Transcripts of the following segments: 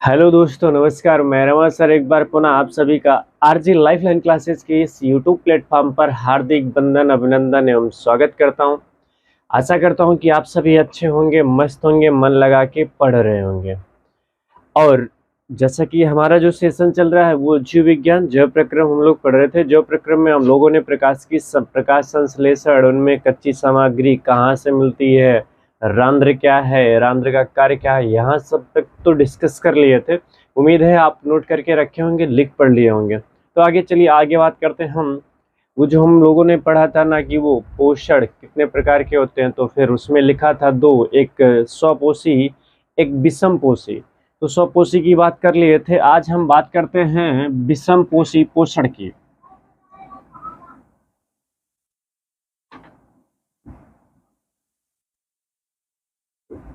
Hello दोस्तों, नमस्कार। मैं रमा सर एक बार पुनः आप सभी का आरजी लाइफलाइन क्लासेस के इस यूट्यूब प्लेटफॉर्म पर हार्दिक वंदन, अभिनंदन एवं स्वागत करता हूं। आशा करता हूं कि आप सभी अच्छे होंगे, मस्त होंगे, मन लगा के पढ़ रहे होंगे। और जैसा कि हमारा जो सेशन चल रहा है वो जीव विज्ञान जैव प्रक्रम हम लोग पढ़ रहे थे। जैव प्रक्रम में हम लोगों ने प्रकाश संश्लेषण, उनमें कच्ची सामग्री कहाँ से मिलती है, रंध्र क्या है, रंध्र का कार्य क्या है, यहाँ सब तक तो डिस्कस कर लिए थे। उम्मीद है आप नोट करके रखे होंगे, लिख पढ़ लिए होंगे। तो आगे चलिए, आगे बात करते हैं हम। वो जो हम लोगों ने पढ़ा था ना कि वो पोषण कितने प्रकार के होते हैं, तो फिर उसमें लिखा था दो, एक स्वपोषी, एक विषम पोषी। तो स्वपोषी की बात कर लिए थे, आज हम बात करते हैं विषम पोषी पोषण की।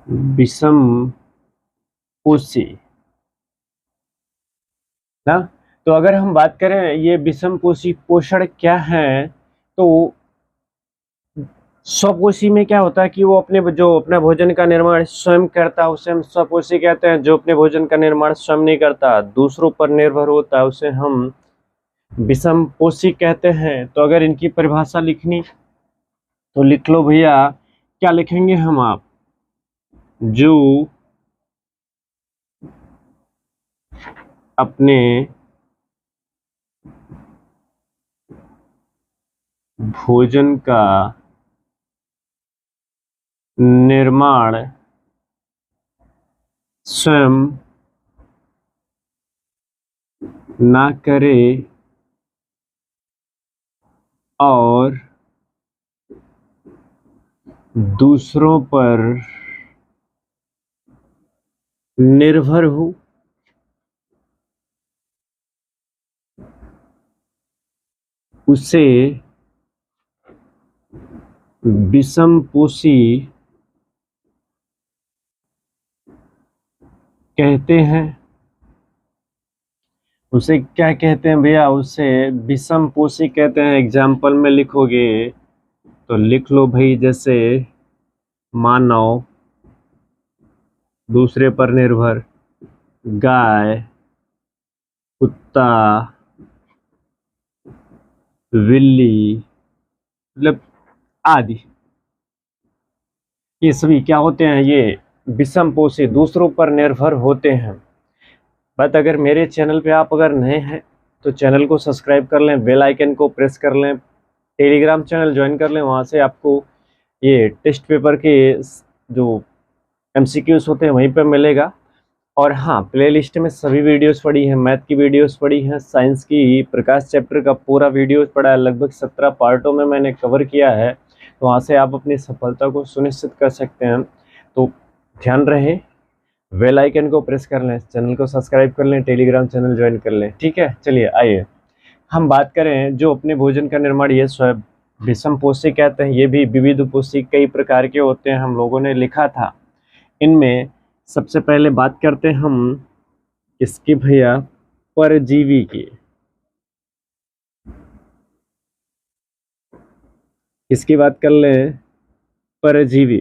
विषम पोषी ना, तो अगर हम बात करें ये विषम पोषी पोषण क्या है, तो स्वपोषी में क्या होता है कि वो अपना भोजन का निर्माण स्वयं करता है, उसे हम स्वपोषी कहते हैं। जो अपने भोजन का निर्माण स्वयं नहीं करता, दूसरों पर निर्भर होता है, उसे हम विषम पोषी कहते हैं। तो अगर इनकी परिभाषा लिखनी तो लिख लो भैया। क्या लिखेंगे हम आप? जो अपने भोजन का निर्माण स्वयं ना करे और दूसरों पर निर्भर हो, उसे विषम पोषी कहते हैं। उसे क्या कहते हैं भैया? उसे विषम पोषी कहते हैं। एग्जाम्पल में लिखोगे तो लिख लो भाई, जैसे मानव, दूसरे पर निर्भर, गाय, कुत्ता, बिल्ली, मतलब आदि, ये सभी क्या होते हैं? ये विषम पोषी, दूसरों पर निर्भर होते हैं। बट अगर मेरे चैनल पे आप अगर नए हैं तो चैनल को सब्सक्राइब कर लें, बेल आइकन को प्रेस कर लें, टेलीग्राम चैनल ज्वाइन कर लें। वहाँ से आपको ये टेस्ट पेपर के जो एमसीक्यूज होते हैं वहीं पे मिलेगा। और हाँ, प्लेलिस्ट में सभी वीडियोस पड़ी हैं, मैथ की वीडियोस पड़ी हैं, साइंस की प्रकाश चैप्टर का पूरा वीडियोस पड़ा है, लगभग 17 पार्टों में मैंने कवर किया है। तो वहाँ से आप अपनी सफलता को सुनिश्चित कर सकते हैं। तो ध्यान रहे, बेल आइकन को प्रेस कर लें, चैनल को सब्सक्राइब कर लें, टेलीग्राम चैनल ज्वाइन कर लें। ठीक है, चलिए आइए हम बात करें। जो अपने भोजन का निर्माण ये स्वयं विषम पोषी कहते हैं। ये भी विविध पोषी कई प्रकार के होते हैं, हम लोगों ने लिखा था। इनमें सबसे पहले बात करते हैं हम इसकी भैया, परजीवी की। इसकी बात कर लें, परजीवी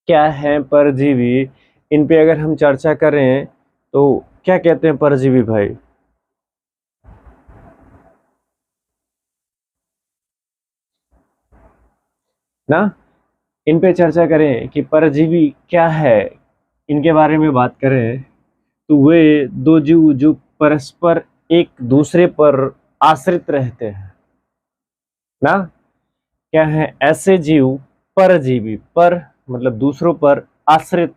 क्या है? परजीवी, इन पे अगर हम चर्चा करें तो क्या कहते हैं परजीवी भाई? ना, इन पे चर्चा करें कि परजीवी क्या है, इनके बारे में बात करें तो वे दो जीव जो परस्पर एक दूसरे पर आश्रित रहते हैं ना। क्या है? ऐसे जीव परजीवी, पर मतलब दूसरों पर आश्रित।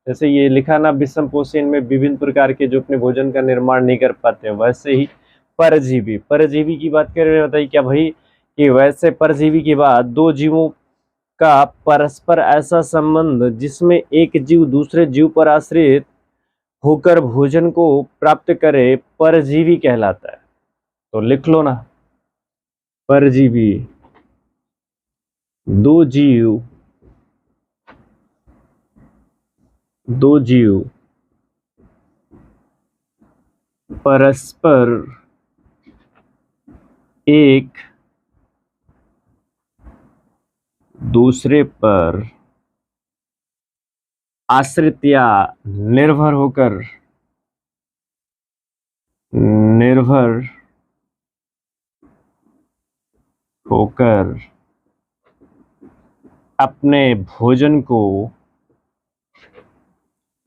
जैसे ये लिखा ना, विषम पोषी, इनमें विभिन्न प्रकार के जो अपने भोजन का निर्माण नहीं कर पाते हैं, वैसे ही परजीवी। परजीवी की बात कर रहे, बताइए क्या भाई? कि वैसे परजीवी के बाद दो जीवों का परस्पर ऐसा संबंध जिसमें एक जीव दूसरे जीव पर आश्रित होकर भोजन को प्राप्त करे, परजीवी कहलाता है। तो लिख लो ना, परजीवी दो जीव, दो जीव परस्पर एक दूसरे पर आश्रित या निर्भर होकर, निर्भर होकर अपने भोजन को,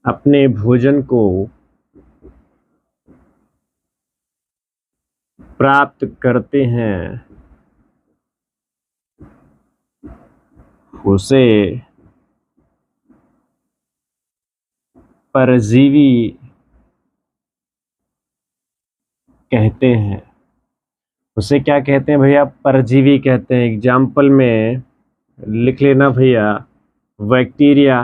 अपने भोजन को प्राप्त करते हैं, उसे परजीवी कहते हैं। उसे क्या कहते हैं भैया? परजीवी कहते हैं। एग्जाम्पल में लिख लेना भैया, बैक्टीरिया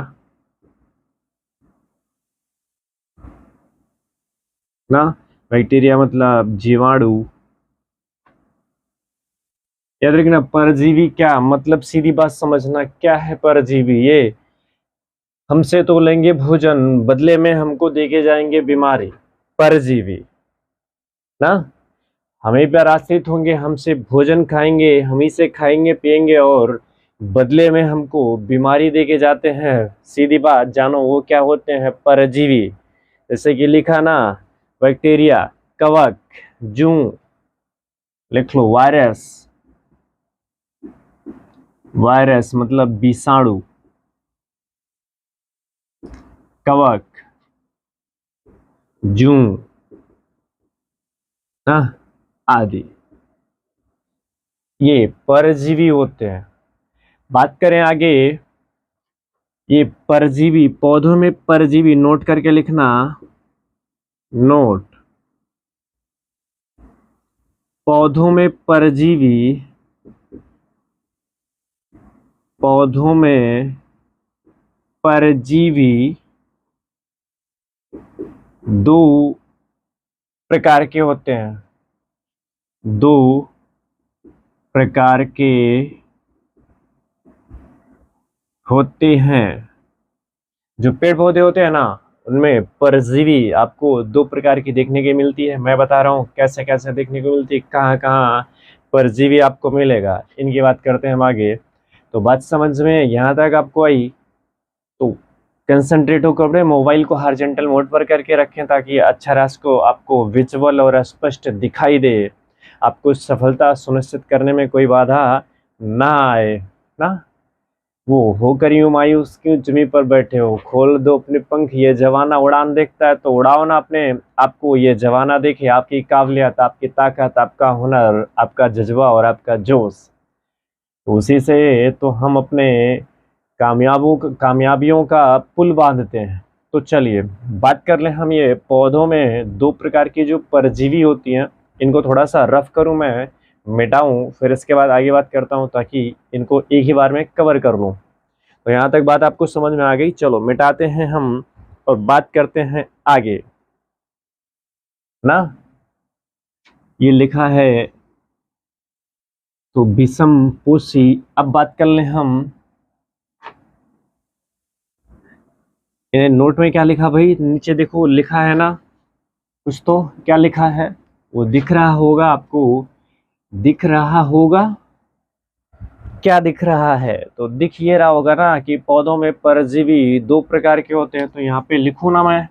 ना, बैक्टीरिया मतलब जीवाणु। याद रखना परजीवी क्या मतलब, सीधी बात समझना, क्या है परजीवी? ये हमसे तो लेंगे भोजन, बदले में हमको देके जाएंगे बीमारी। परजीवी ना, हमें पर आश्रित होंगे, हमसे भोजन खाएंगे, हम ही से खाएंगे पिएंगे और बदले में हमको बीमारी देके जाते हैं। सीधी बात जानो वो क्या होते हैं? परजीवी। जैसे कि लिखा ना, बैक्टीरिया, कवक, जूं, लिख लो वायरस, वायरस मतलब विषाणु, कवक, जूं ना, आदि, ये परजीवी होते हैं। बात करें आगे, ये परजीवी, पौधों में परजीवी, नोट करके लिखना, नोट, पौधों में परजीवी, पौधों में परजीवी दो प्रकार के होते हैं, दो प्रकार के होते हैं। जो पेड़ पौधे होते हैं ना, उनमें परजीवी आपको दो प्रकार की देखने की मिलती है। मैं बता रहा हूँ कैसे कैसे देखने को मिलती है, कहाँ कहाँ परजीवी आपको मिलेगा, इनकी बात करते हैं हम आगे। तो बात समझ में यहाँ तक आपको आई तो कंसंट्रेट होकर अपने मोबाइल को हॉरिजॉन्टल मोड पर करके रखें ताकि अच्छा रास्ता आपको विजुअल और स्पष्ट दिखाई दे, आपको सफलता सुनिश्चित करने में कोई बाधा ना आए ना। वो होकर यूं मायूस क्यों जमीन पर बैठे हो, खोल दो अपने पंख, ये जवाना उड़ान देखता है तो उड़ाओ ना अपने आपको, ये जवाना देखे आपकी काबिलियत, आपकी ताकत, आपका हुनर, आपका जज्बा और आपका जोश। तो उसी से तो हम अपने कामयाबियों का पुल बांधते हैं। तो चलिए बात कर लें हम, ये पौधों में दो प्रकार की जो परजीवी होती हैं, इनको थोड़ा सा रफ करूं मैं, मिटाऊं, फिर इसके बाद आगे बात करता हूं ताकि इनको एक ही बार में कवर कर लूं। तो यहाँ तक बात आपको समझ में आ गई। चलो मिटाते हैं हम और बात करते हैं आगे ना। ये लिखा है तो विषम पोषी। अब बात कर लें हम, नोट में क्या लिखा भाई? नीचे देखो लिखा है ना कुछ, तो क्या लिखा है वो दिख रहा होगा आपको, दिख रहा होगा, क्या दिख रहा है? तो दिख ये रहा होगा ना कि पौधों में परजीवी दो प्रकार के होते हैं। तो यहाँ पे लिखूं ना मैं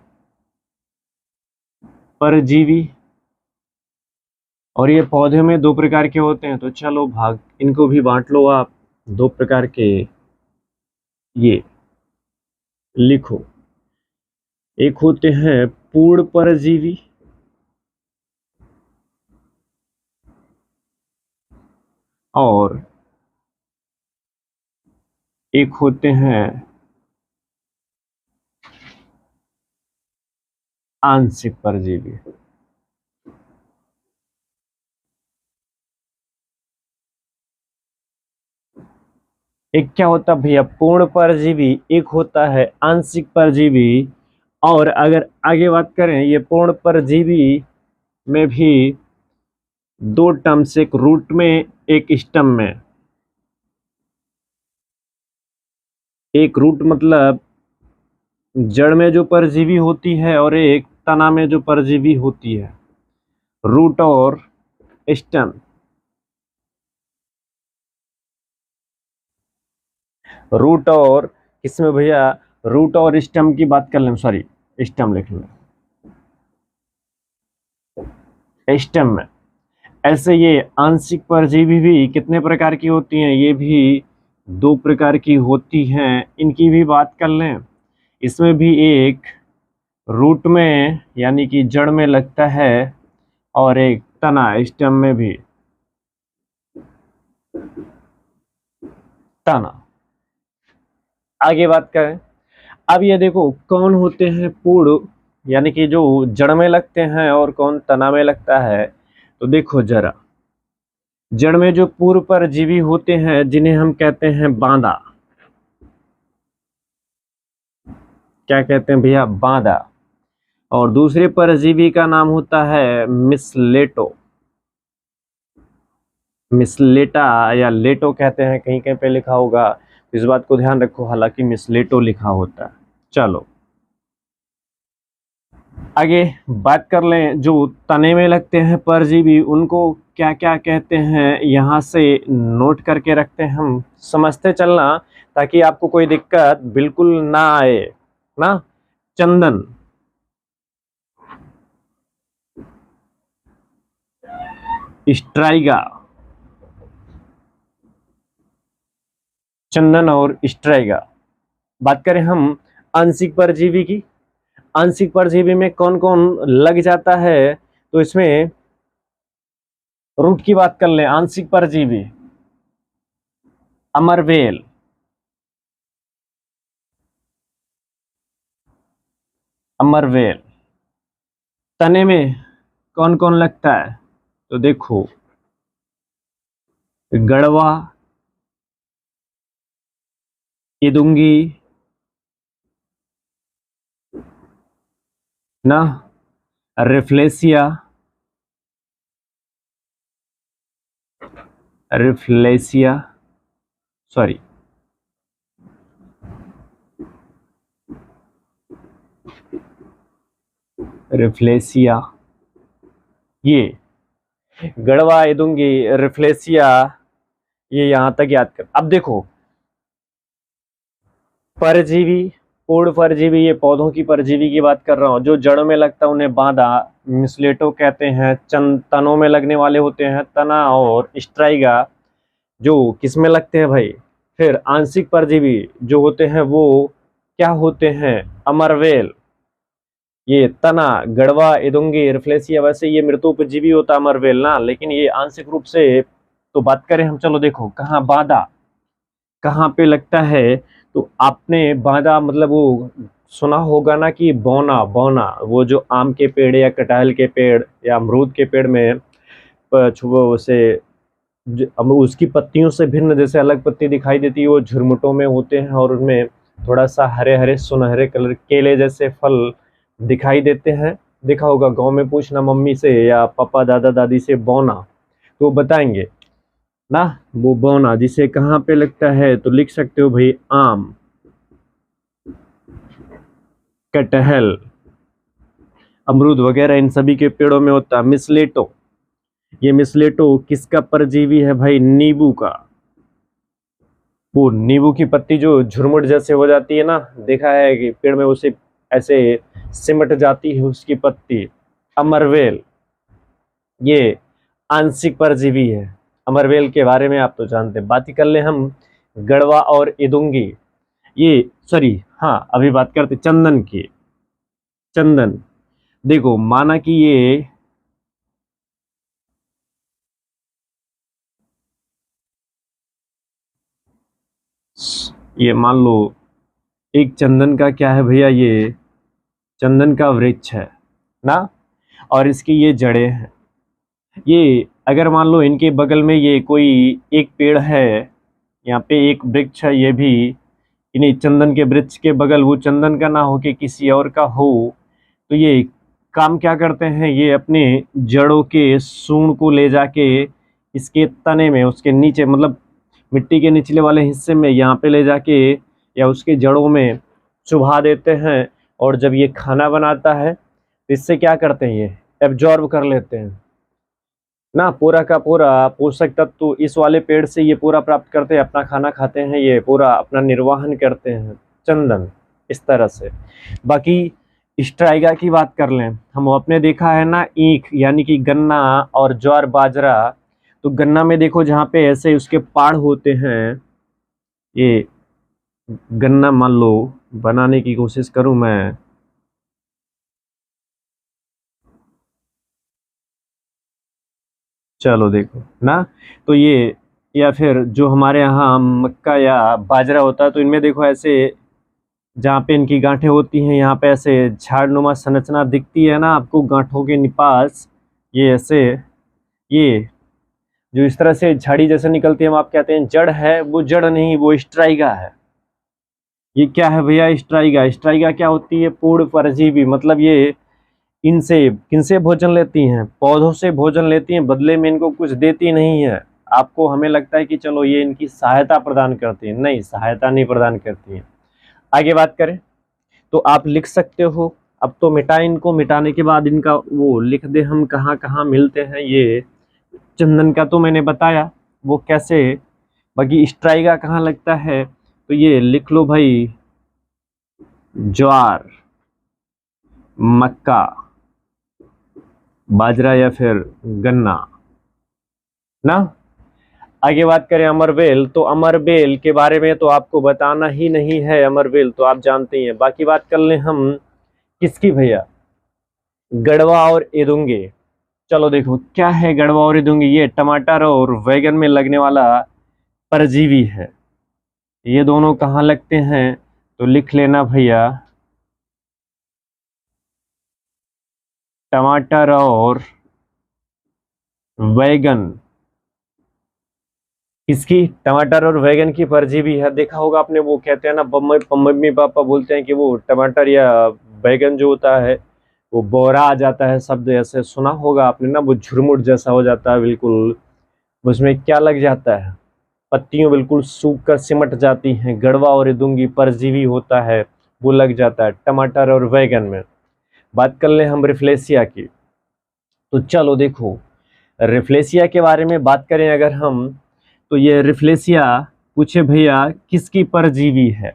परजीवी, और ये पौधे में दो प्रकार के होते हैं। तो चलो भाग इनको भी बांट लो आप, दो प्रकार के, ये लिखो। एक होते हैं पूर्ण परजीवी, और एक होते हैं आंशिक परजीवी। एक क्या होता है भैया? पूर्ण परजीवी, एक होता है आंशिक परजीवी। और अगर आगे बात करें, ये पूर्ण परजीवी में भी दो टर्म्स, एक रूट में एक स्टम में। एक रूट मतलब जड़ में जो परजीवी होती है और एक तना में जो परजीवी होती है, रूट और स्टेम। रूट और किसमें भैया? रूट और स्टेम की बात कर लें, सॉरी स्टेम लिख लें, स्टेम में ऐसे ये आंशिक परजीवी भी कितने प्रकार की होती हैं, ये भी 2 प्रकार की होती हैं, इनकी भी बात कर लें। इसमें भी एक रूट में यानी कि जड़ में लगता है और एक तना स्टेम में भी तना। आगे बात करें, अब ये देखो कौन होते हैं पूर्ण यानी कि जो जड़ में लगते हैं और कौन तना में लगता है। तो देखो जरा, जड़ में जो पूर्व परजीवी होते हैं जिन्हें हम कहते हैं बांदा, क्या कहते हैं भैया, बांदा। और दूसरे परजीवी का नाम होता है मिसलेटो, मिसलेटा या लेटो कहते हैं, कहीं कहीं पे लिखा होगा, इस बात को ध्यान रखो, हालांकि मिसलेटो लिखा होता है। चलो आगे बात कर लें, जो तने में लगते हैं परजीवी उनको क्या क्या कहते हैं, यहाँ से नोट करके रखते हैं, हम समझते चलना ताकि आपको कोई दिक्कत बिल्कुल ना आए ना। चंदन, स्ट्राइगा, चंदन और स्ट्राइगा। बात करें हम आंशिक परजीवी की, आंशिक परजीवी में कौन कौन लग जाता है, तो इसमें रूट की बात कर लें, आंशिक परजीवी अमरवेल, अमरवेल। तने में कौन कौन लगता है, तो देखो गड़वा, इदुंगी ना, रिफ्लेसिया, रिफ्लेसिया सॉरी रिफ्लेसिया, ये गड़वा, इदुंगी, रिफ्लेसिया, ये यहां तक याद कर। अब देखो परजीवी, पूर्ण परजीवी, ये पौधों की परजीवी की बात कर रहा हूं, जो जड़ में लगता है उन्हें बांदा, मिसलेटो कहते हैं। तनों में लगने वाले होते हैं तना और स्ट्राइगा, जो किस में लगते हैं भाई। फिर आंशिक परजीवी जो होते हैं वो क्या होते हैं, अमरवेल, ये तना, गड़वा, इदुंगी, रिफ्लेसिया। वैसे ये मृतोपजीवी होता है अमरवेल ना, लेकिन ये आंशिक रूप से तो बात करें हम, चलो देखो कहाँ बांदा कहाँ पे लगता है, तो आपने बांदा मतलब वो सुना होगा ना कि बौना, बौना वो जो आम के पेड़ या कटहल के पेड़ या अमरूद के पेड़ में वो से उसकी पत्तियों से भिन्न जैसे अलग पत्ती दिखाई देती है, वो झुरमुटों में होते हैं और उनमें थोड़ा सा हरे हरे सुनहरे कलर केले जैसे फल दिखाई देते हैं। देखा होगा, गांव में पूछना मम्मी से या पापा दादा दादी से बौना, तो बताएंगे ना, वो बौना जिसे कहाँ पे लगता है, तो लिख सकते हो भाई आम, कटहल, अमरूद वगैरह इन सभी के पेड़ों में होता है। मिसलेटो, ये मिसलेटो किसका परजीवी है भाई, नींबू का। वो नींबू की पत्ती जो झुरमुट जैसे हो जाती है ना, देखा है कि पेड़ में उसे ऐसे सिमट जाती है उसकी पत्ती। अमरवेल, ये आंशिक परजीवी है। अमरवेल के बारे में आप तो जानते हैं। बात कर ले हम गड़वा और इदुंगी, ये सॉरी हाँ अभी बात करते चंदन की। चंदन देखो, माना कि ये मान लो एक चंदन का क्या है भैया, ये चंदन का वृक्ष है ना, और इसकी ये जड़ें हैं। ये अगर मान लो इनके बगल में ये कोई एक पेड़ है, यहाँ पे एक वृक्ष है, ये भी इन्हीं चंदन के वृक्ष के बगल वो चंदन का ना हो कि किसी और का हो, तो ये काम क्या करते हैं, ये अपने जड़ों के सूंड को ले जाके इसके तने में, उसके नीचे मतलब मिट्टी के निचले वाले हिस्से में यहाँ पे ले जाके या उसके जड़ों में चुभा देते हैं, और जब ये खाना बनाता है तो इससे क्या करते हैं, ये एब्जॉर्ब कर लेते हैं ना, पूरा का पूरा पोषक तत्व इस वाले पेड़ से ये पूरा प्राप्त करते हैं, अपना खाना खाते हैं, ये पूरा अपना निर्वाहन करते हैं। चंदन इस तरह से। बाकी स्ट्राइगा की बात कर लें हम, अपने देखा है ना ईख यानी कि गन्ना और ज्वार बाजरा। तो गन्ना में देखो जहाँ पे ऐसे उसके पाड़ होते हैं, ये गन्ना मान लो बनाने की कोशिश करूं मैं, चलो देखो ना, तो ये या फिर जो हमारे यहाँ मक्का या बाजरा होता है, तो इनमें देखो ऐसे जहाँ पे इनकी गांठें होती हैं, यहाँ पे ऐसे झाड़नुमा संरचना दिखती है ना आपको गांठों के निपास, ये ऐसे, ये जो इस तरह से झाड़ी जैसे निकलती है, हम आप कहते हैं जड़ है, वो जड़ नहीं, वो स्ट्राइगा है। ये क्या है भैया? स्ट्राइगा। स्ट्राइगा क्या होती है? पूर्ण परजीवी, मतलब ये इनसे किनसे भोजन लेती हैं? पौधों से भोजन लेती हैं, बदले में इनको कुछ देती नहीं है। आपको हमें लगता है कि चलो ये इनकी सहायता प्रदान करती है, नहीं, सहायता नहीं प्रदान करती है। आगे बात करें तो आप लिख सकते हो। अब तो मिटाएं इनको, मिटाने के बाद इनका वो लिख दे हम कहाँ कहाँ मिलते हैं। ये चंदन का तो मैंने बताया वो कैसे, बाकी स्ट्राइगा कहाँ लगता है तो ये लिख लो भाई, ज्वार, मक्का, बाजरा या फिर गन्ना ना। आगे बात करें अमरवेल, तो अमरवेल के बारे में तो आपको बताना ही नहीं है, अमरवेल तो आप जानते ही हैं। बाकी बात कर लें हम किसकी भैया? गढ़वा और एदुंगे। चलो देखो क्या है गढ़वा और एदुंगे, ये टमाटर और बैगन में लगने वाला परजीवी है। ये दोनों कहाँ लगते हैं तो लिख लेना भैया, टमाटर और बैगन। इसकी टमाटर और बैगन की परजीवी है, देखा होगा आपने, वो कहते हैं ना मम्मी पापा बोलते हैं कि वो टमाटर या बैगन जो होता है वो बोरा आ जाता है, शब्द ऐसे सुना होगा आपने ना, वो झुरमुट जैसा हो जाता है बिल्कुल। उसमें क्या लग जाता है? पत्तियों बिल्कुल सूख कर सिमट जाती हैं, गड़वा और इदुंगी परजीवी होता है, वो लग जाता है टमाटर और बैगन में। बात कर लें हम रिफ्लेसिया की, तो चलो देखो रिफ्लेसिया के बारे में बात करें अगर हम, तो ये रिफ्लेसिया पूछे भैया किसकी परजीवी है,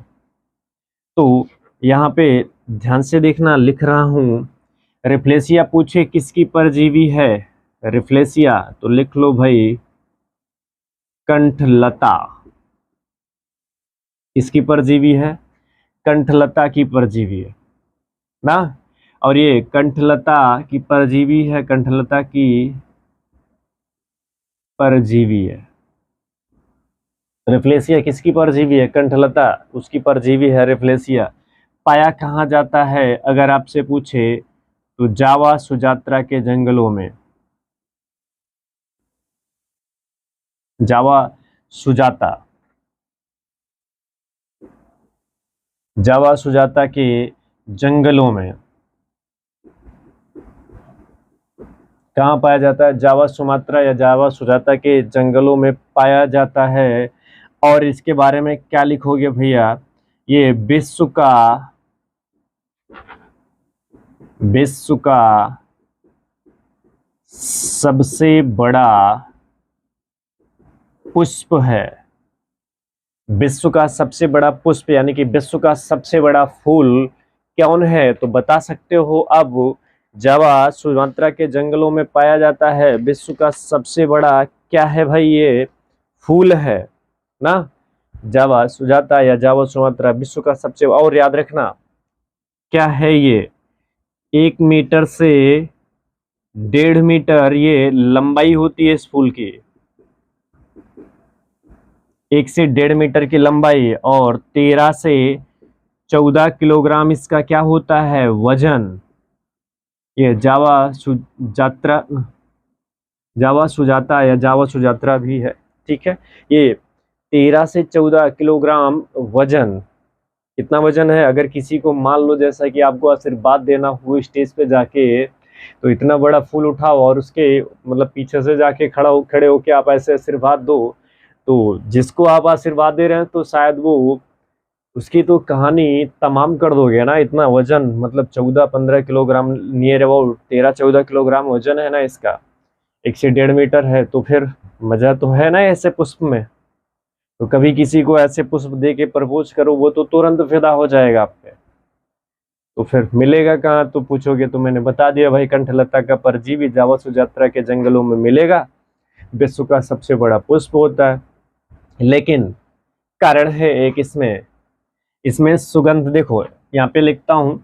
तो यहाँ पे ध्यान से देखना, लिख रहा हूँ, रिफ्लेसिया पूछे किसकी परजीवी है, रिफ्लेसिया तो लिख लो भाई कंठलता। किसकी परजीवी है? कंठलता की परजीवी है ना। और ये कंठलता की परजीवी है, कंठलता की परजीवी है। रिफ्लेसिया किसकी परजीवी है? कंठलता, उसकी परजीवी है रिफ्लेसिया। पाया कहाँ जाता है अगर आपसे पूछे तो जावा सुजात्रा के जंगलों में। जावा सुजाता, जावा सुजाता के जंगलों में कहाँ पाया जाता है? जावा सुमात्रा या जावा सुजाता के जंगलों में पाया जाता है। और इसके बारे में क्या लिखोगे भैया? ये विश्व का सबसे बड़ा पुष्प है। विश्व का सबसे बड़ा पुष्प यानी कि विश्व का सबसे बड़ा फूल कौन है तो बता सकते हो। अब जावा सुमात्रा के जंगलों में पाया जाता है, विश्व का सबसे बड़ा क्या है भाई? ये फूल है ना। जावा सुजाता या जावा सुमात्रा विश्व का सबसे, और याद रखना क्या है ये, 1 मीटर से 1.5 मीटर ये लंबाई होती है इस फूल की, 1 से 1.5 मीटर की लंबाई, और 13 से 14 किलोग्राम इसका क्या होता है? वजन। ये जावा सुजाता या जावा सुजात्रा भी है, ठीक है। ये 13 से 14 किलोग्राम वजन, कितना वजन है? अगर किसी को मान लो जैसा कि आपको आशीर्वाद देना हो स्टेज पे जाके, तो इतना बड़ा फूल उठाओ और उसके मतलब पीछे से जाके खड़े होके आप ऐसे आशीर्वाद दो, तो जिसको आप आशीर्वाद दे रहे हैं तो शायद वो उसकी तो कहानी तमाम कर दोगे ना। इतना वजन, मतलब 14-15 किलोग्राम, नियर अबाउट 13-14 किलोग्राम वजन है ना इसका, 1 से 1.5 मीटर है, तो फिर मजा तो है ना ऐसे पुष्प में। तो कभी किसी को ऐसे पुष्प दे के प्रपोज करो, वो तो तुरंत फिदा हो जाएगा आप पे। तो फिर मिलेगा कहाँ, तो पूछोगे तो मैंने बता दिया भाई, कंठलता का परजीवी जावा सुजात्रा के जंगलों में मिलेगा, विश्व का सबसे बड़ा पुष्प होता है। लेकिन कारण है एक इसमें, इसमें सुगंध देखो, यहाँ पे लिखता हूं,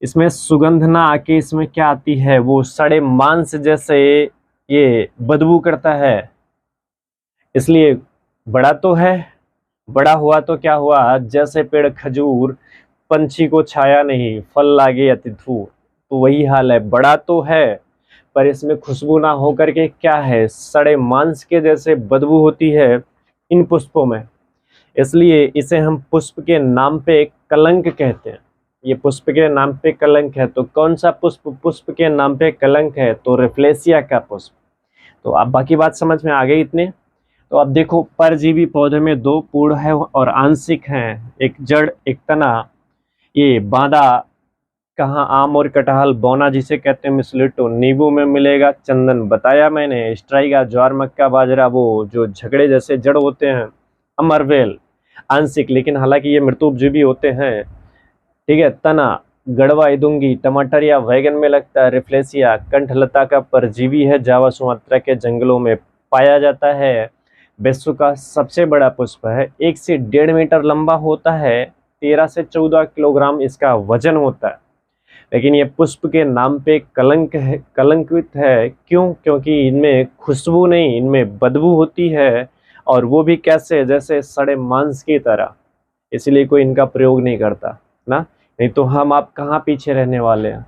इसमें सुगंध ना आके इसमें क्या आती है, वो सड़े मांस जैसे ये बदबू करता है। इसलिए बड़ा तो है, बड़ा हुआ तो क्या हुआ, जैसे पेड़ खजूर, पंछी को छाया नहीं, फल लागे अति दूर, तो वही हाल है, बड़ा तो है पर इसमें खुशबू ना होकर के क्या है, सड़े मांस के जैसे बदबू होती है इन पुष्पों में। इसलिए इसे हम पुष्प के नाम पे कलंक कहते हैं। ये पुष्प के नाम पे कलंक है। तो कौन सा पुष्प पुष्प के नाम पे कलंक है, तो रेफ्लेसिया का पुष्प। तो आप बाकी बात समझ में आ गई इतने। तो अब देखो, परजीवी पौधे में दो पूर्ण है और आंशिक हैं, एक जड़ एक तना। ये बांदा कहाँ, आम और कटहल, बौना जिसे कहते हैं मिसलिटो, नींबू में मिलेगा चंदन, बताया मैंने, स्ट्राइगा, ज्वार, मक्का, बाजरा, वो जो झगड़े जैसे जड़ होते हैं, अमरवेल आंशिक, लेकिन हालांकि ये मृतोपजीवी होते हैं। ठीक है, तना गड़वा, इदुंगी, टमाटर या वैगन में लगता है, रिफ्लेसिया कंठलता का परजीवी है, जावा सुमात्रा के जंगलों में पाया जाता है, विश्व का सबसे बड़ा पुष्प है, 1 से 1.5 मीटर लंबा होता है, 13 से 14 किलोग्राम इसका वजन होता है। लेकिन ये पुष्प के नाम पे कलंक है, कलंकित है। क्यों? क्योंकि इनमें खुशबू नहीं, इनमें बदबू होती है, और वो भी कैसे, जैसे सड़े मांस की तरह। इसलिए कोई इनका प्रयोग नहीं करता ना, नहीं तो हम आप कहाँ पीछे रहने वाले हैं।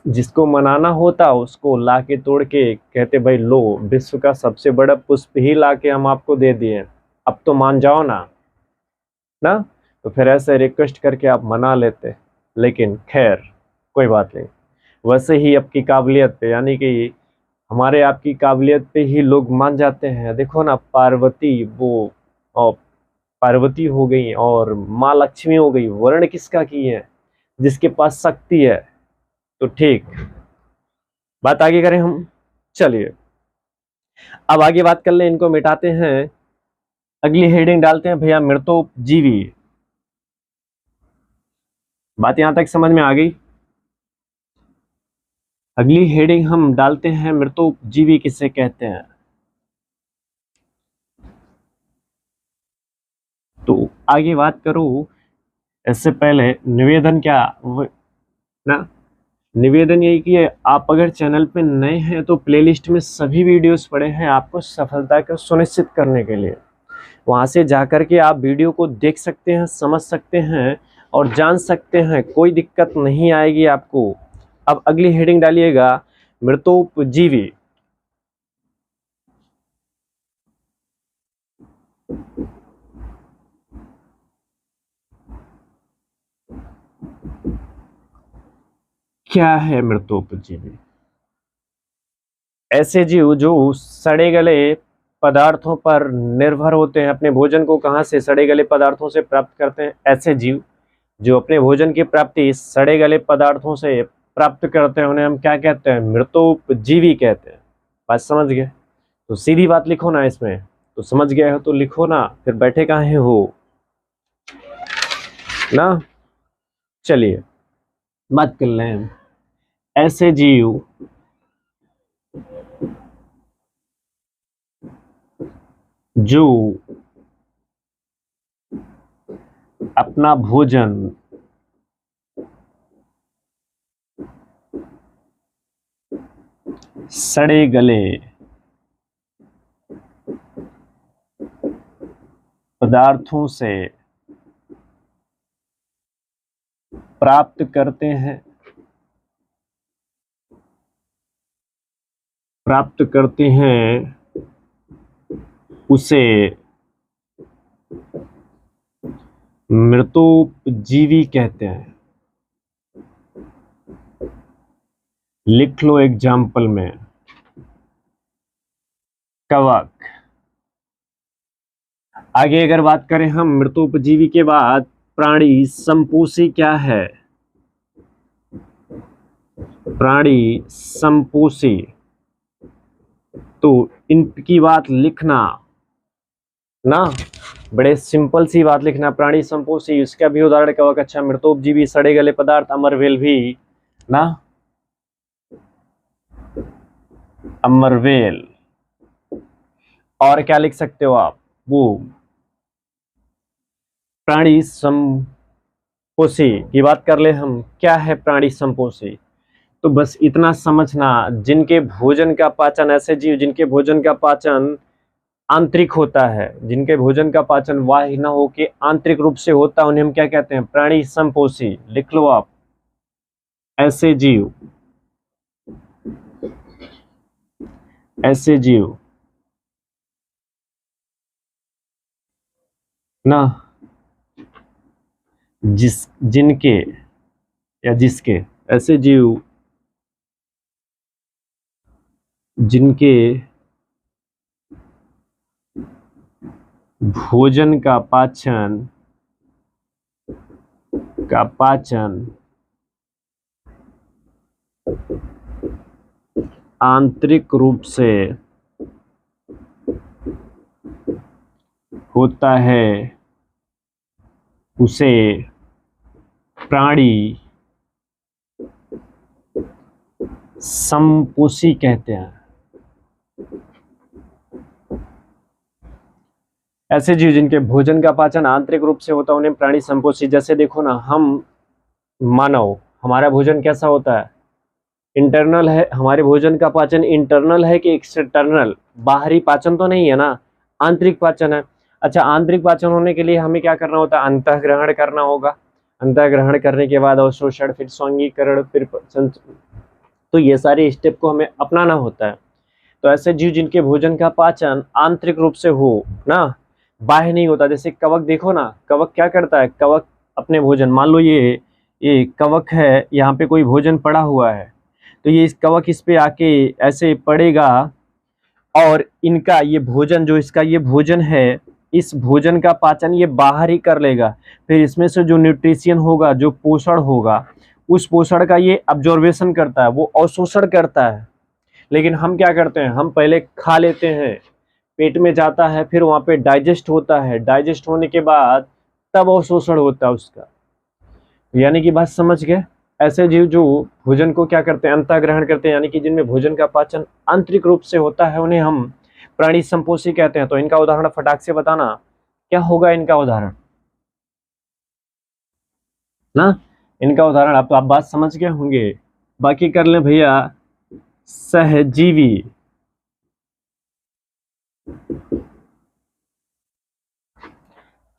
जिसको मनाना होता उसको ला के तोड़ के कहते भाई लो, विश्व का सबसे बड़ा पुष्प ही ला के हम आपको दे दिए, अब तो मान जाओ ना, ना। तो फिर ऐसे रिक्वेस्ट करके आप मना लेते। लेकिन खैर कोई बात नहीं, वैसे ही आपकी काबिलियत पे, यानी कि हमारे आपकी काबिलियत पे ही लोग मान जाते हैं। देखो ना, पार्वती वो और पार्वती हो गई और माँ लक्ष्मी हो गई, वर्ण किसका की है, जिसके पास शक्ति है। तो ठीक, बात आगे करें हम। चलिए अब आगे बात कर लें, इनको मिटाते हैं, अगली हेडिंग डालते हैं भैया, मृतोपजीवी। बात यहां तक समझ में आ गई। अगली हेडिंग हम डालते हैं, मृतोपजीवी किसे कहते हैं। तो आगे बात करूं इससे पहले निवेदन क्या ना, निवेदन यही कि आप अगर चैनल पे नए हैं तो प्लेलिस्ट में सभी वीडियोस पड़े हैं आपको सफलता को सुनिश्चित करने के लिए। वहां से जाकर के आप वीडियो को देख सकते हैं, समझ सकते हैं और जान सकते हैं, कोई दिक्कत नहीं आएगी आपको। अब अगली हेडिंग डालिएगा, मृतोपजीवी। क्या है मृतोपजीवी? ऐसे जीव जो सड़े गले पदार्थों पर निर्भर होते हैं, अपने भोजन को कहाँ से, सड़े गले पदार्थों से प्राप्त करते हैं। ऐसे जीव जो अपने भोजन की प्राप्ति सड़े गले पदार्थों से प्राप्त करते हैं, उन्हें हम क्या कहते हैं, मृतोपजीवी कहते हैं। बात समझ गए? तो सीधी बात लिखो ना इसमें, तो समझ गए हो तो लिखो ना, फिर बैठे कहाँ हो ना। चलिए बात कर लें, ऐसे जीव जो अपना भोजन सड़े गले पदार्थों से प्राप्त करते हैं, उसे मृतोपजीवी कहते हैं। लिख लो एग्जाम्पल में, कवक। आगे अगर बात करें हम मृतोपजीवी के बाद, प्राणी संपोषी क्या है, प्राणी संपोषी। तो इनकी बात लिखना ना, बड़े सिंपल सी बात लिखना, प्राणी संपोषी, इसका भी उदाहरण कवक, अच्छा, मृतोपजीवी, सड़े गले पदार्थ, अमरवेल भी ना, अमरवेल। और क्या लिख सकते हो आप, वो प्राणी संपोषी की बात कर ले हम, क्या है प्राणी संपोषी? तो बस इतना समझना, जिनके भोजन का पाचन, ऐसे जीव जिनके भोजन का पाचन आंतरिक होता है, जिनके भोजन का पाचन बाह्य न हो के आंतरिक रूप से होता है, उन्हें हम क्या कहते हैं, प्राणी संपोषी। लिख लो आप, ऐसे जीव, ऐसे जीव ना, जिनके या जिसके, ऐसे जीव जिनके भोजन का पाचन आंतरिक रूप से होता है, उसे प्राणी संपोषी कहते हैं। ऐसे जीव जिनके भोजन का पाचन आंतरिक रूप से होता है, उन्हें प्राणी संपोषी। जैसे देखो ना, हम मानव, हमारा भोजन कैसा होता है, इंटरनल है। हमारे भोजन का पाचन इंटरनल है कि एक्सटर्नल, बाहरी पाचन तो नहीं है ना, आंतरिक पाचन है। अच्छा, आंतरिक पाचन होने के लिए हमें क्या करना होता है, अंतःग्रहण करना होगा। अंतःग्रहण करने के बाद अवशोषण, फिर स्वांगीकरण, फिर तो ये सारे स्टेप को हमें अपनाना होता है। तो ऐसे जीव जिनके भोजन का पाचन आंतरिक रूप से हो ना, बाह्य नहीं होता। जैसे कवक, देखो ना, कवक क्या करता है, कवक अपने भोजन, मान लो ये कवक है, यहाँ पे कोई भोजन पड़ा हुआ है, तो ये इस कवक इस पे आके ऐसे पड़ेगा, और इनका ये भोजन, जो इसका ये भोजन है, इस भोजन का पाचन ये बाहर ही कर लेगा। फिर इसमें से जो न्यूट्रिशन होगा, जो पोषण होगा, उस पोषण का ये अब्जॉर्बेशन करता है, वो अवशोषण करता है। लेकिन हम क्या करते हैं, हम पहले खा लेते हैं, पेट में जाता है, फिर वहां पे डाइजेस्ट होता है, डाइजेस्ट होने के बाद तब अवशोषण होता है उसका। यानी कि बात समझ गए। ऐसे जीव जो भोजन को क्या करते हैं, अंतःग्रहण करते हैं, यानी कि जिनमें भोजन का पाचन आंतरिक रूप से होता है, उन्हें हम प्राणी संपोषी कहते हैं। तो इनका उदाहरण फटाक से बताना, क्या होगा इनका उदाहरण ना, इनका उदाहरण आप बात समझ गए होंगे। बाकी कर लें भैया, सहजीवी,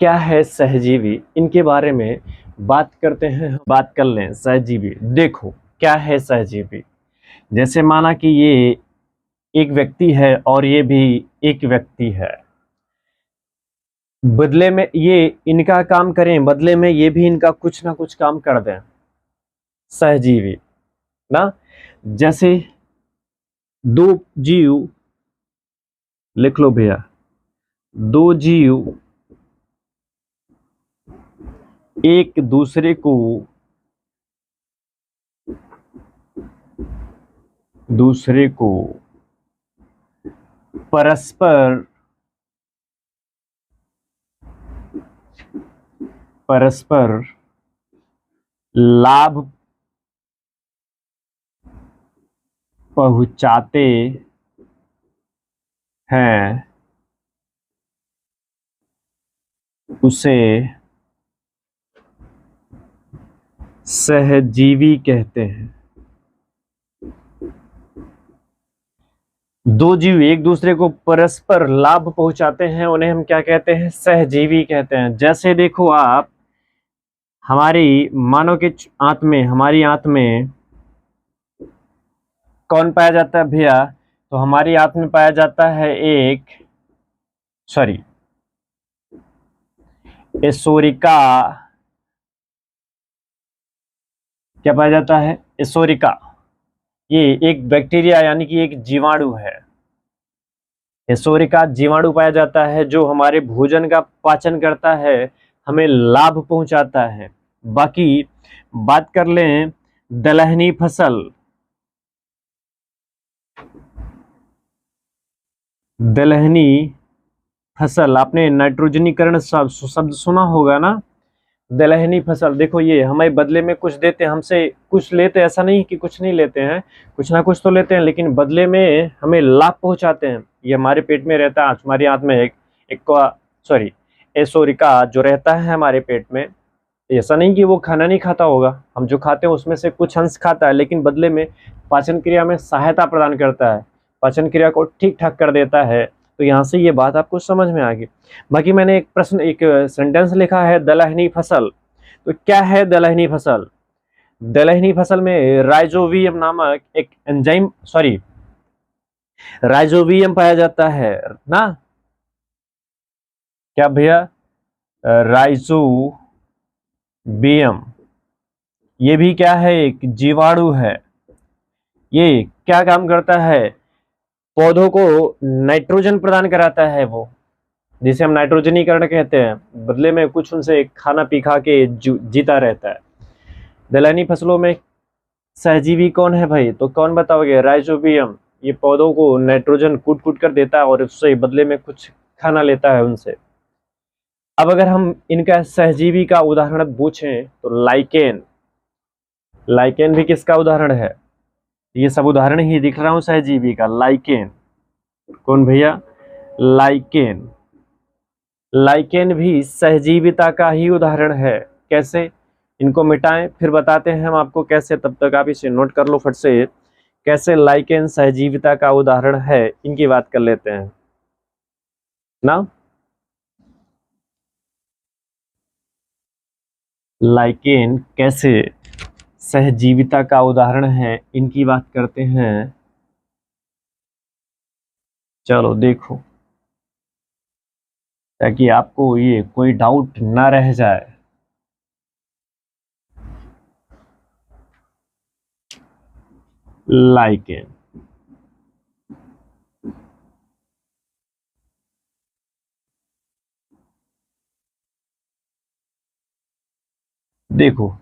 क्या है सहजीवी, इनके बारे में बात करते हैं, बात कर लें। सहजीवी, देखो क्या है सहजीवी। जैसे माना कि ये एक व्यक्ति है और ये भी एक व्यक्ति है, बदले में ये इनका काम करें, बदले में ये भी इनका कुछ ना कुछ काम कर दें, सहजीवी ना। जैसे दो जीव, लिख लो भैया, दो जीव एक दूसरे को परस्पर लाभ पहुंचाते हैं, उसे सहजीवी कहते हैं। दो जीव एक दूसरे को परस्पर लाभ पहुंचाते हैं, उन्हें हम क्या कहते हैं, सहजीवी कहते हैं। जैसे देखो आप, हमारी मानव के आंत में, हमारी आंत में कौन पाया जाता है भैया, तो हमारी आंत में पाया जाता है एसोरिका, क्या पाया जाता है, एसोरिका। ये एक बैक्टीरिया यानी कि एक जीवाणु है। एसोरिका जीवाणु पाया जाता है, जो हमारे भोजन का पाचन करता है, हमें लाभ पहुंचाता है। बाकी बात कर लें दलहनी फसल, दलहनी फसल, आपने नाइट्रोजनीकरण शब्द सुना होगा ना। दलहनी फसल, देखो ये हमें बदले में कुछ देते हैं, हमसे कुछ लेते हैं, ऐसा नहीं कि कुछ नहीं लेते हैं, कुछ ना कुछ तो लेते हैं, लेकिन बदले में हमें लाभ पहुंचाते हैं। ये हमारे पेट में रहता है, हमारी आंत में एक सॉरी एसोरिका जो रहता है हमारे पेट में, ऐसा नहीं कि वो खाना नहीं खाता होगा, हम जो खाते हैं उसमें से कुछ अंश खाता है, लेकिन बदले में पाचन क्रिया में सहायता प्रदान करता है, पाचन क्रिया को ठीक ठाक कर देता है। तो यहाँ से ये बात आपको समझ में आ गई। बाकी मैंने एक सेंटेंस लिखा है दलहनी फसल। तो क्या है दलहनी फसल? दलहनी फसल में राइजोबियम नामक एक एंजाइम राइजोबियम पाया जाता है ना। क्या भैया? राइजोबियम, ये भी क्या है? एक जीवाणु है। ये क्या काम करता है? पौधों को नाइट्रोजन प्रदान कराता है, वो जिसे हम नाइट्रोजनीकरण कहते हैं, बदले में कुछ उनसे खाना पी खा के जीता रहता है। दलहनी फसलों में सहजीवी कौन है भाई? तो कौन बताओगे? राइजोबियम। ये पौधों को नाइट्रोजन कूट कूट कर देता है और उससे बदले में कुछ खाना लेता है उनसे। अब अगर हम इनका सहजीवी का उदाहरण पूछें तो लाइकेन, लाइकेन भी किसका उदाहरण है? ये सब उदाहरण ही दिख रहा हूं सहजीवी का। लाइकेन कौन भैया? लाइकेन, लाइकेन भी सहजीविता का ही उदाहरण है। कैसे? इनको मिटाएं फिर बताते हैं हम आपको कैसे, तब तक आप इसे नोट कर लो फट से। कैसे लाइकेन सहजीविता का उदाहरण है, इनकी बात कर लेते हैं ना। लाइकेन कैसे सहजीविता का उदाहरण है, इनकी बात करते हैं। चलो देखो, ताकि आपको ये कोई डाउट ना रह जाए। लाइकेन, देखो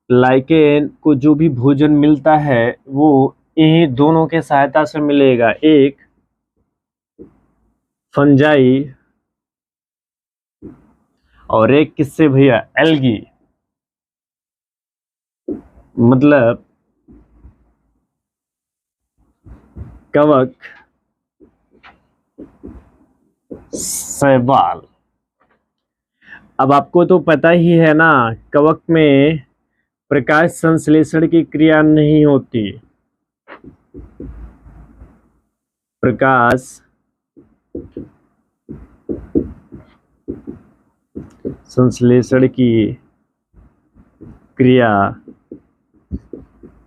लाइकेन को जो भी भोजन मिलता है वो इन्हीं दोनों के सहायता से मिलेगा। एक फंजाई और एक किससे भैया? एल्गी। मतलब कवक, शैवाल। अब आपको तो पता ही है ना, कवक में प्रकाश संश्लेषण की क्रिया नहीं होती। प्रकाश संश्लेषण की क्रिया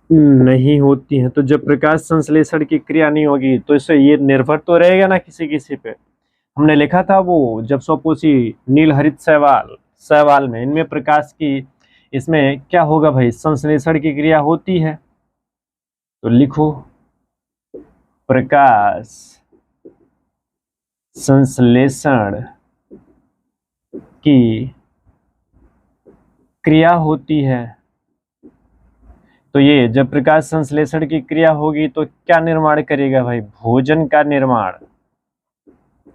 नहीं होती है। तो जब प्रकाश संश्लेषण की क्रिया नहीं होगी तो इससे ये निर्भर तो रहेगा ना किसी किसी पे। हमने लिखा था वो जब स्वपोषी नील हरित शैवाल, शैवाल में इनमें प्रकाश की, इसमें क्या होगा भाई? संश्लेषण की क्रिया होती है। तो लिखो प्रकाश संश्लेषण की क्रिया होती है। तो ये जब प्रकाश संश्लेषण की क्रिया होगी तो क्या निर्माण करेगा भाई? भोजन का निर्माण।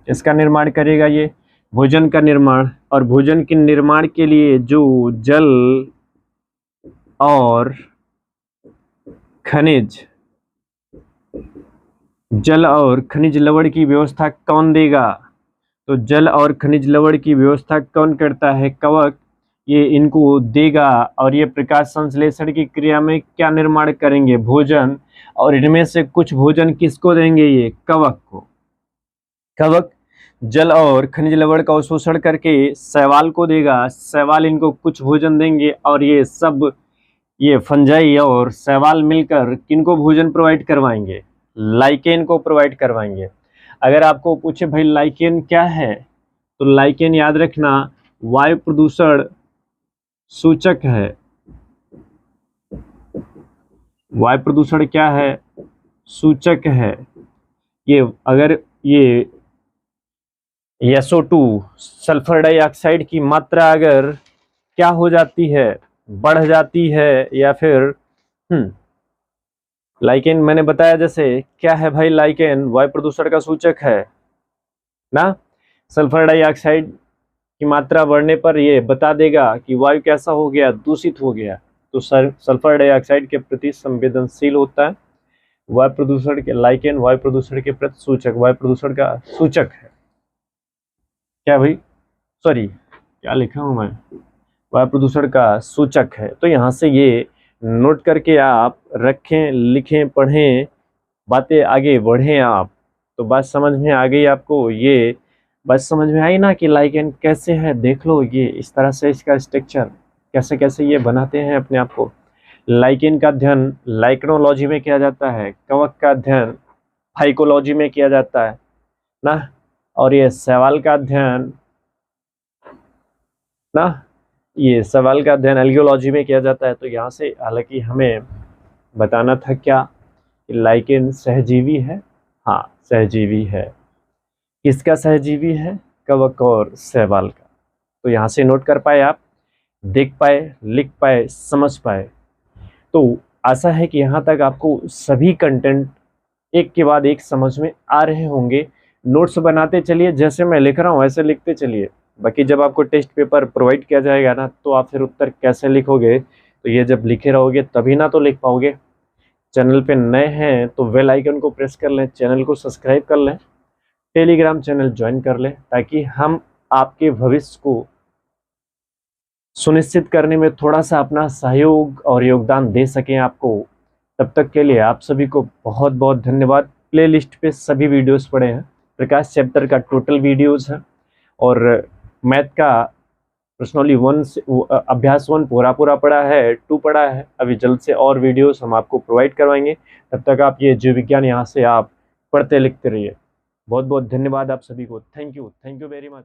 इसका निर्माण करेगा ये, भोजन का निर्माण। और भोजन के निर्माण के लिए जो जल और खनिज, जल और खनिज लवण की व्यवस्था कौन देगा? तो जल और खनिज लवण की व्यवस्था कौन करता है? कवक। ये इनको देगा और ये प्रकाश संश्लेषण की क्रिया में क्या निर्माण करेंगे? भोजन। और इनमें से कुछ भोजन किसको देंगे? ये कवक को। कवक जल और खनिज लवण का अवशोषण करके शैवाल को देगा, शैवाल इनको कुछ भोजन देंगे और ये सब, ये फंजाई और शैवाल मिलकर किनको भोजन प्रोवाइड करवाएंगे? लाइकेन को प्रोवाइड करवाएंगे। अगर आपको पूछे भाई लाइकेन क्या है, तो लाइकेन याद रखना वायु प्रदूषण सूचक है। वायु प्रदूषण क्या है? सूचक है। ये अगर ये SO2 सल्फर डाइऑक्साइड की मात्रा अगर क्या हो जाती है? बढ़ जाती है या फिर लाइकेन मैंने बताया जैसे क्या है भाई? लाइकेन वायु प्रदूषण का सूचक है ना। सल्फर डाइऑक्साइड की मात्रा बढ़ने पर ये बता देगा कि वायु कैसा हो गया, दूषित हो गया। तो सल्फर डाइऑक्साइड के प्रति संवेदनशील होता है। वायु प्रदूषण के लाइकेन वायु प्रदूषण के प्रति सूचक, वायु प्रदूषण का सूचक है। क्या भाई, सॉरी क्या लिखा हूं मैं, वायु प्रदूषण का सूचक है। तो यहाँ से ये नोट करके आप रखें, लिखें, पढ़ें, बातें आगे बढ़ें आप। तो बात समझ में आ गई आपको, ये बात समझ में आई ना कि लाइकेन कैसे है। देख लो ये इस तरह से इसका स्ट्रक्चर कैसे कैसे ये बनाते हैं अपने आप को। लाइकेन का अध्ययन लाइकेनोलॉजी में किया जाता है, कवक का अध्ययन फाइकोलॉजी में किया जाता है ना, और ये शैवाल का अध्ययन ना, ये शैवाल का अध्ययन एल्गियोलॉजी में किया जाता है। तो यहाँ से हालांकि हमें बताना था क्या, लाइकेन सहजीवी है। हाँ सहजीवी है। किसका सहजीवी है, कवक और शैवाल का। तो यहाँ से नोट कर पाए आप, देख पाए, लिख पाए, समझ पाए। तो आशा है कि यहाँ तक आपको सभी कंटेंट एक के बाद एक समझ में आ रहे होंगे। नोट्स बनाते चलिए, जैसे मैं लिख रहा हूँ वैसे लिखते चलिए। बाकी जब आपको टेस्ट पेपर प्रोवाइड किया जाएगा ना, तो आप फिर उत्तर कैसे लिखोगे, तो ये जब लिखे रहोगे तभी ना तो लिख पाओगे। चैनल पे नए हैं तो बेल आइकन को प्रेस कर लें, चैनल को सब्सक्राइब कर लें, टेलीग्राम चैनल ज्वाइन कर लें, ताकि हम आपके भविष्य को सुनिश्चित करने में थोड़ा सा अपना सहयोग और योगदान दे सकें आपको। तब तक के लिए आप सभी को बहुत बहुत धन्यवाद। प्लेलिस्ट पे सभी वीडियोस पड़े हैं, प्रकाश चैप्टर का टोटल वीडियोस है, और मैथ का पर्सनली अभ्यास 1 पूरा पड़ा है, 2 पड़ा है। अभी जल्द से और वीडियोस हम आपको प्रोवाइड करवाएंगे। तब तक आप ये जीव विज्ञान यहाँ से आप पढ़ते लिखते रहिए। बहुत बहुत धन्यवाद आप सभी को। Thank you very much.